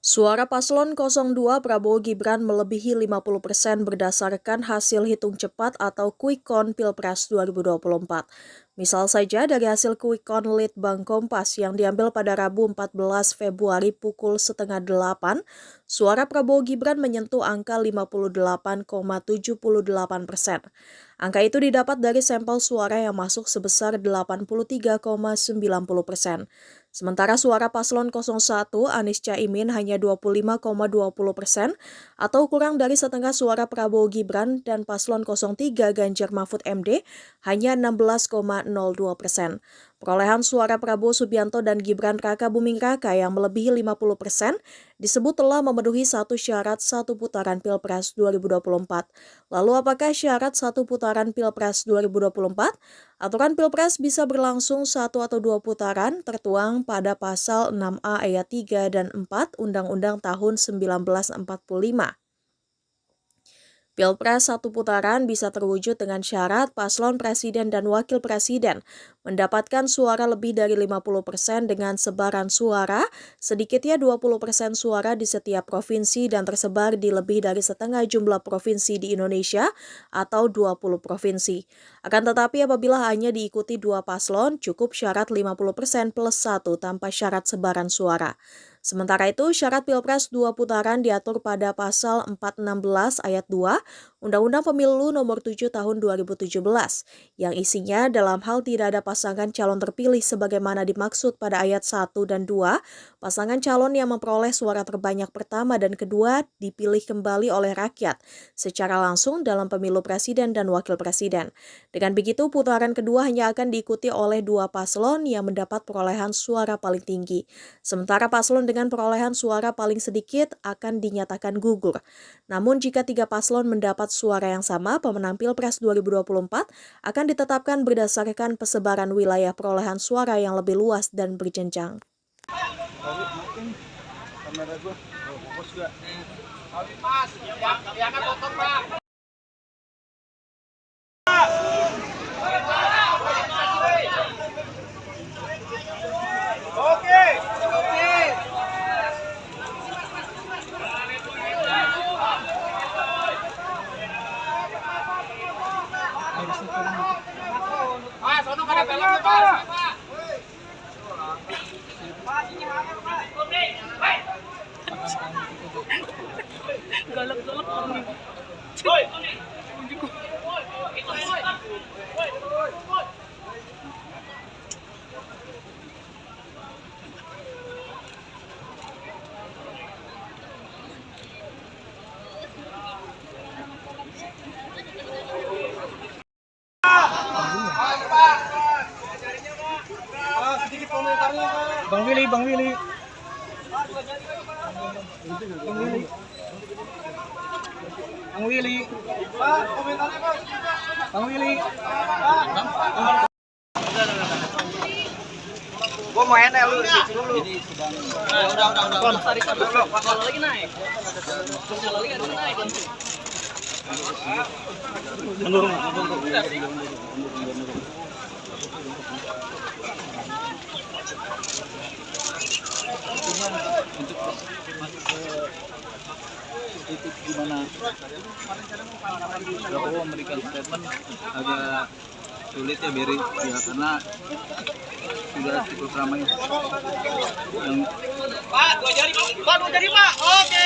Suara paslon 02 Prabowo Gibran melebihi 50% berdasarkan hasil hitung cepat atau quick count Pilpres 2024. Misal saja dari hasil quick count Litbang Kompas yang diambil pada Rabu 14 Februari pukul setengah 8, suara Prabowo Gibran menyentuh angka 58,78%. Angka itu didapat dari sampel suara yang masuk sebesar 83,90%. Sementara suara paslon 01 Anies Caimin hanya 25,20% atau kurang dari setengah suara Prabowo Gibran, dan paslon 03 Ganjar Mahfud MD hanya 16,02%. Perolehan suara Prabowo Subianto dan Gibran Raka Buming Raka yang melebihi 50% disebut telah memenuhi satu syarat satu putaran Pilpres 2024. Lalu apakah syarat satu putaran Pilpres 2024? Aturan Pilpres bisa berlangsung satu atau dua putaran tertuang pada pasal 6A ayat 3 dan 4 Undang-Undang tahun 1945. Pilpres satu putaran bisa terwujud dengan syarat paslon presiden dan wakil presiden mendapatkan suara lebih dari 50% dengan sebaran suara, sedikitnya 20% suara di setiap provinsi dan tersebar di lebih dari setengah jumlah provinsi di Indonesia atau 20 provinsi. Akan tetapi apabila hanya diikuti dua paslon, cukup syarat 50% plus 1 tanpa syarat sebaran suara. Sementara itu, syarat Pilpres dua putaran diatur pada pasal 416 ayat 2 Undang-Undang Pemilu Nomor 7 Tahun 2017, yang isinya dalam hal tidak ada pasangan calon terpilih sebagaimana dimaksud pada ayat 1 dan 2, pasangan calon yang memperoleh suara terbanyak pertama dan kedua dipilih kembali oleh rakyat secara langsung dalam pemilu presiden dan wakil presiden. Dengan begitu, putaran kedua hanya akan diikuti oleh dua paslon yang mendapat perolehan suara paling tinggi. Sementara paslon dengan perolehan suara paling sedikit akan dinyatakan gugur. Namun jika tiga paslon mendapat suara yang sama, pemenang Pilpres 2024 akan ditetapkan berdasarkan persebaran wilayah perolehan suara yang lebih luas dan berjenjang. Sono kada belok Pak. Galak-galak orang. Woi, sedikit komentarnya Pak. Bang Willy. Bang Willy. Pak, komentarnya Pak. Bang Willy. Gua mau enak lu dulu. Jadi sedang udah. Kalau lagi naik. Kalau lagi ada naik langsung. Mundur. Untuk masuk ke titik di mana Prabowo memberikan statement agak sulit ya Beri ya, karena sudah cukup ramai yang Pak, dua jari Pak, oke.